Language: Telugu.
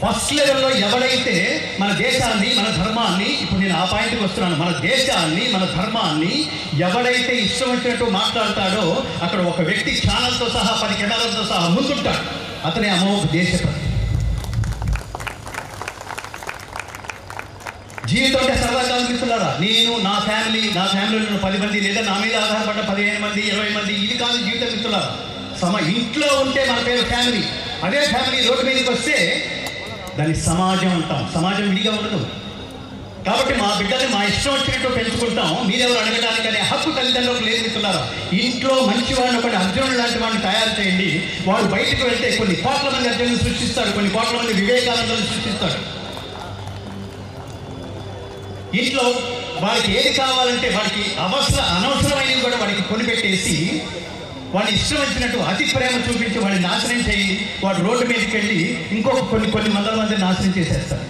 ఫస్ట్ లెవెల్లో ఎవరైతే మన దేశాన్ని, మన ధర్మాన్ని, ఇప్పుడు నేను ఆ పాయింట్కి వస్తున్నాను, మన దేశాన్ని, మన ధర్మాన్ని ఎవడైతే ఇష్టం వచ్చినట్టు మాట్లాడతాడో అక్కడ ఒక వ్యక్తి ఛానల్తో సహా 10 కెమెరాలతో సహా ముందుంటాడు. అతనే అమోఘ దేశభక్తి. జీవితం అంటే సరదాగా అనిపిస్తున్నారా? నేను నా ఫ్యామిలీలో 10 మంది, లేదా నా మీద ఆధారపడ్డ 15 మంది 20 మంది, ఇది కాదు జీవితం మిత్రులారా. ఇంట్లో ఉంటే మన పేరు ఫ్యామిలీ. అదే ఫ్యామిలీ రోడ్డు మీదకి వస్తే దాన్ని సమాజం అంటాం. సమాజం విడిగా ఉండదు. కాబట్టి మా బిడ్డల్ని మా ఇష్టం వచ్చినట్టు పెంచుకుంటాం. మీరెవరు అడగడానికి అనే హక్కు తల్లిదండ్రులకు లేదు మిత్రులారా. ఇంట్లో మంచి వాడిని, ఒకటి అర్జునుడు లాంటి వాడిని తయారు చేయండి. వాడు బయటకు వెళ్తే కొన్ని కోట్ల మంది అర్జునులు సృష్టిస్తాడు, కొన్ని కోట్ల మంది వివేకానందను సృష్టిస్తాడు. ఇంట్లో వాడికి ఏది కావాలంటే వాడికి అనవసరమైనవి కూడా వాడికి కొనిపెట్టేసి వాడిని ఇష్టం వచ్చినట్టు అతి ప్రేమ చూపించి వాడిని నాశనం చేయి, వాడు రోడ్డు మీదకి వెళ్ళి ఇంకొక కొన్ని వందల మందిని నాశనం చేసేస్తాడు.